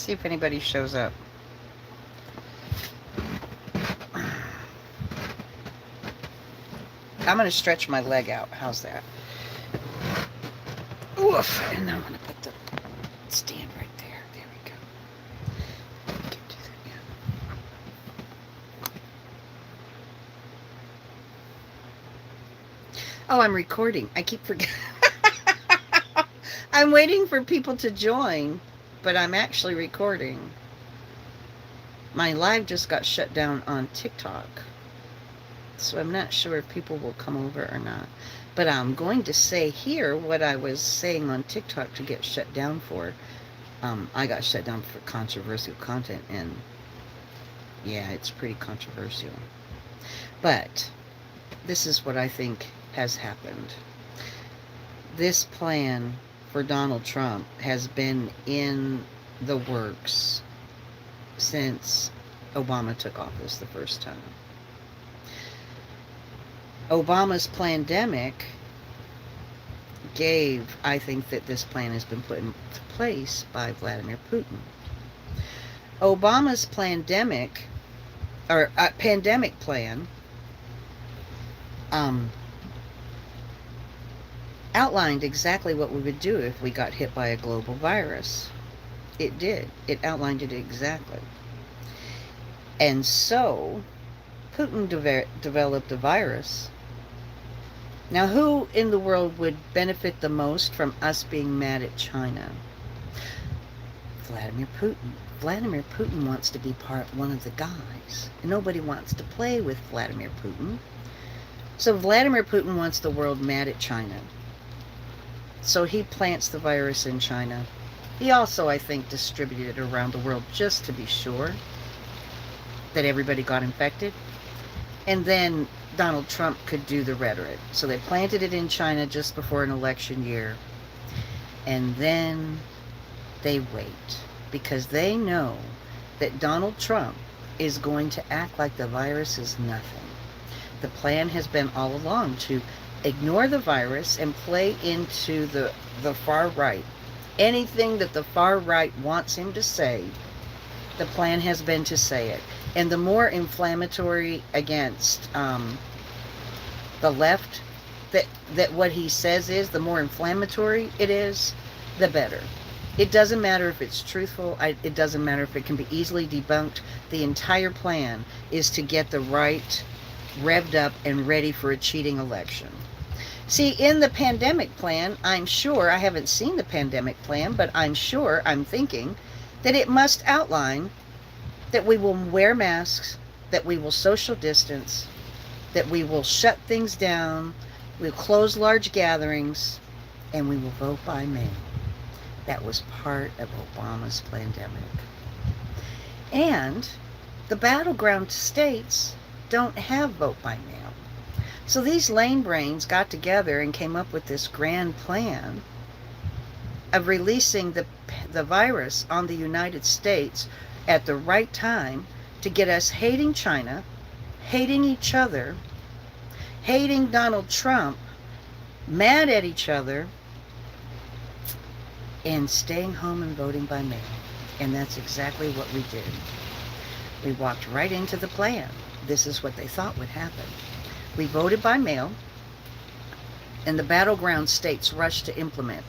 See if anybody shows up. I'm going to stretch my leg out. How's that? Oof. And I'm going to put the stand right there. There we go. Get to that, yeah. Oh, I'm recording. I keep forgetting. I'm waiting for people to join, but I'm actually recording. My live just got shut down on TikTok, so I'm not sure if people will come over or not. But I'm going to say here what I was saying on TikTok to get shut down for. I got shut down for controversial content, and yeah, it's pretty controversial. But this is what I think has happened. This plan for Donald Trump has been in the works since Obama took office the first time. Obama's pandemic gave, I think that this plan has been put into place by Vladimir Putin. Obama's pandemic plan outlined exactly what we would do if we got hit by a global virus. It did. It outlined it exactly. And so, Putin developed a virus. Now, who in the world would benefit the most from us being mad at China? Vladimir Putin. Vladimir Putin wants to be one of the guys. Nobody wants to play with Vladimir Putin. So Vladimir Putin wants the world mad at China. So he plants the virus in China. He also, I think, distributed it around the world just to be sure that everybody got infected. And then Donald Trump could do the rhetoric. So they planted it in China just before an election year. And then they wait, because they know that Donald Trump is going to act like the virus is nothing. The plan has been all along to ignore the virus and play into the far right. Anything that the far right wants him to say, the plan has been to say it. And the more inflammatory against the left that what he says is, the more inflammatory it is, the better. It doesn't matter if it's truthful. It doesn't matter if it can be easily debunked. The entire plan is to get the right revved up and ready for a cheating election. See, in the pandemic plan, I'm sure, I haven't seen the pandemic plan, but I'm thinking that it must outline that we will wear masks, that we will social distance, that we will shut things down, we'll close large gatherings, and we will vote by mail. That was part of Obama's pandemic. And the battleground states don't have vote by mail. So these lane brains got together and came up with this grand plan of releasing the virus on the United States at the right time to get us hating China, hating each other, hating Donald Trump, mad at each other, and staying home and voting by mail. And that's exactly what we did. We walked right into the plan. This is what they thought would happen. We voted by mail, and the battleground states rushed to implement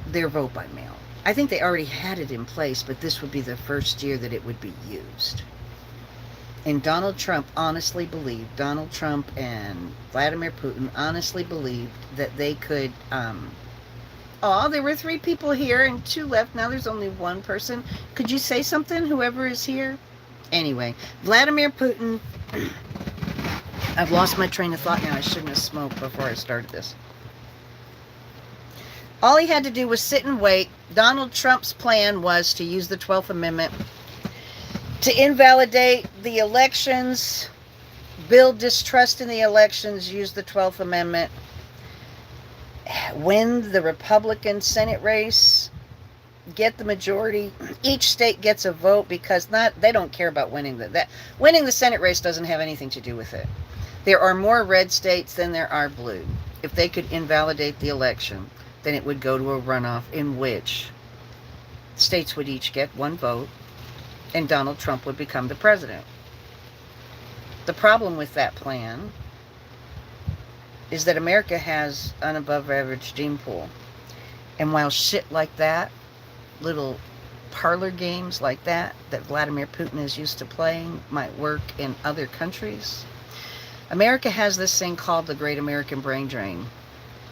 their vote by mail. I think they already had it in place, but this would be the first year that it would be used. And Donald Trump and Vladimir Putin honestly believed that they could, there were 3 people here and 2 left. Now there's only 1 person. Could you say something, whoever is here? Anyway, Vladimir Putin, I've lost my train of thought now. I shouldn't have smoked before I started this. All he had to do was sit and wait. Donald Trump's plan was to use the 12th Amendment to invalidate the elections, build distrust in the elections, use the 12th Amendment, win the Republican Senate race, get the majority. Each state gets a vote, because they don't care about winning winning the Senate race doesn't have anything to do with it. There are more red states than there are blue. If they could invalidate the election, then it would go to a runoff in which States would each get one vote, and Donald Trump would become the president. The problem with that plan is that America has an above average gene pool. And while shit like that, little parlor games like that Vladimir Putin is used to playing might work in other countries, America has this thing called the Great American Brain Drain.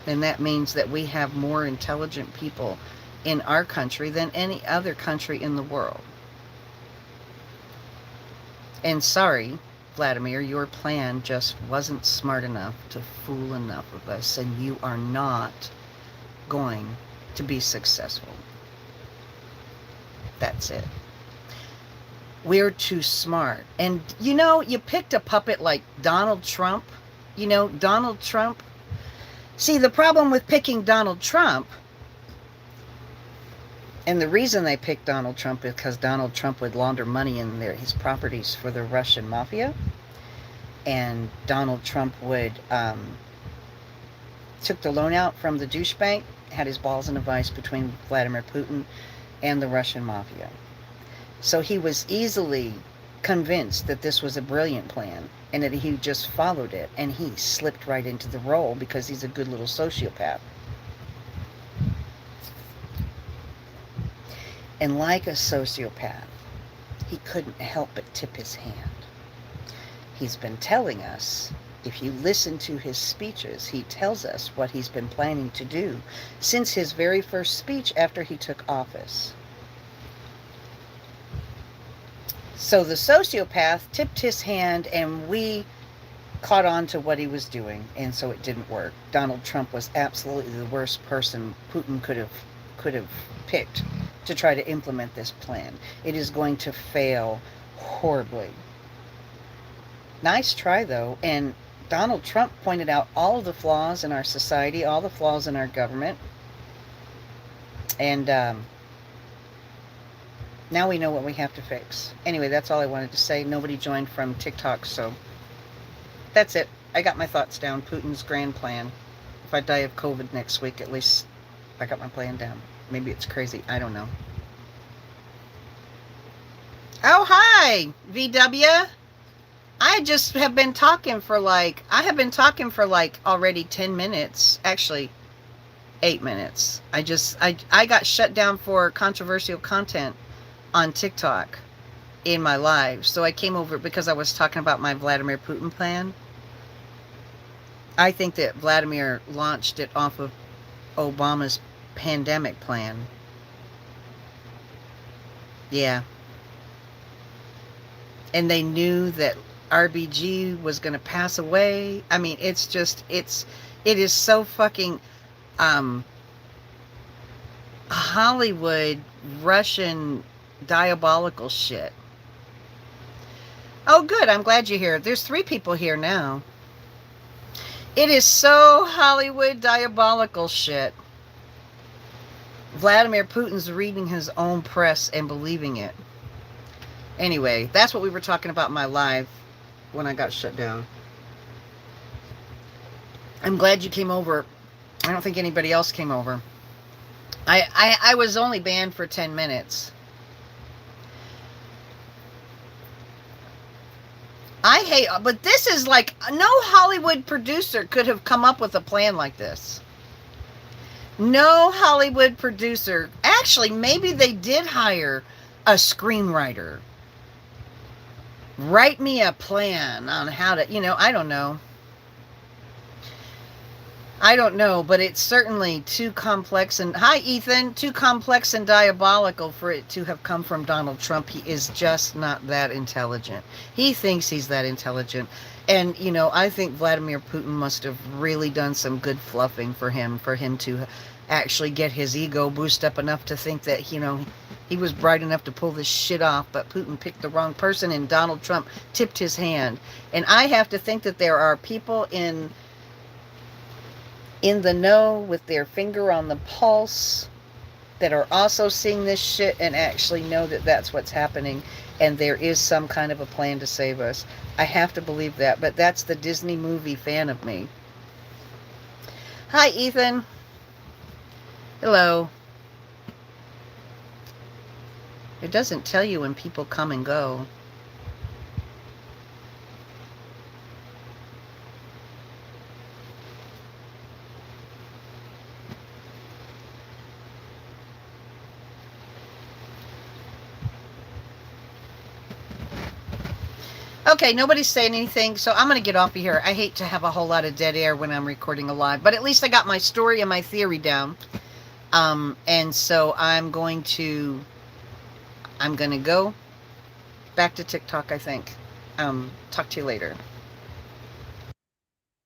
And that means that we have more intelligent people in our country than any other country in the world. And sorry, Vladimir, your plan just wasn't smart enough to fool enough of us, and you are not going to be successful. That's it. We're too smart. And you picked a puppet like Donald Trump. Donald Trump. See, the problem with picking Donald Trump, and the reason they picked Donald Trump is because Donald Trump would launder money in his properties for the Russian mafia. And Donald Trump would took the loan out from the douche bank, had his balls in a vice between Vladimir Putin and the Russian mafia. So he was easily convinced that this was a brilliant plan and that he just followed it, and he slipped right into the role because he's a good little sociopath. And like a sociopath, he couldn't help but tip his hand. He's been telling us, if you listen to his speeches, he tells us what he's been planning to do since his very first speech after he took office. So the sociopath tipped his hand, and we caught on to what he was doing, and so it didn't work. Donald Trump was absolutely the worst person Putin could have picked to try to implement this plan. It is going to fail horribly. Nice try, though. And Donald Trump pointed out all of the flaws in our society, all the flaws in our government. And now we know what we have to fix. Anyway, that's all I wanted to say. Nobody joined from TikTok, so that's it. I got my thoughts down. Putin's grand plan. If I die of COVID next week, at least I got my plan down. Maybe it's crazy. I don't know. Oh, hi, VW. I just have been talking for already 10 minutes. Actually, 8 minutes. I got shut down for controversial content on TikTok in my live. So I came over because I was talking about my Vladimir Putin plan. I think that Vladimir launched it off of Obama's pandemic plan. Yeah. And they knew that RBG was going to pass away. I mean, it is so fucking Hollywood, Russian, diabolical shit. Oh, good. I'm glad you're here. There's 3 people here now. It is so Hollywood, diabolical shit. Vladimir Putin's reading his own press and believing it. Anyway, that's what we were talking about in my live when I got shut down. I'm glad you came over. I don't think anybody else came over. I was only banned for 10 minutes. But this is like, no Hollywood producer could have come up with a plan like this. No Hollywood producer. Actually, maybe they did hire a screenwriter. Write me a plan on how to, I don't know. I don't know, but it's certainly too complex and, hi Ethan, too complex and diabolical for it to have come from Donald Trump. He is just not that intelligent. He thinks he's that intelligent. And, I think Vladimir Putin must have really done some good fluffing for him to actually get his ego boosted up enough to think that, he was bright enough to pull this shit off, but Putin picked the wrong person and Donald Trump tipped his hand. And I have to think that there are people in the know with their finger on the pulse that are also seeing this shit and actually know that that's what's happening and there is some kind of a plan to save us. I have to believe that, but that's the Disney movie fan of me. Hi, Ethan. Hello. It doesn't tell you when people come and go. Okay, nobody's saying anything, so I'm going to get off of here. I hate to have a whole lot of dead air when I'm recording a live, but at least I got my story and my theory down. And so I'm going to go back to TikTok, I think. Talk to you later.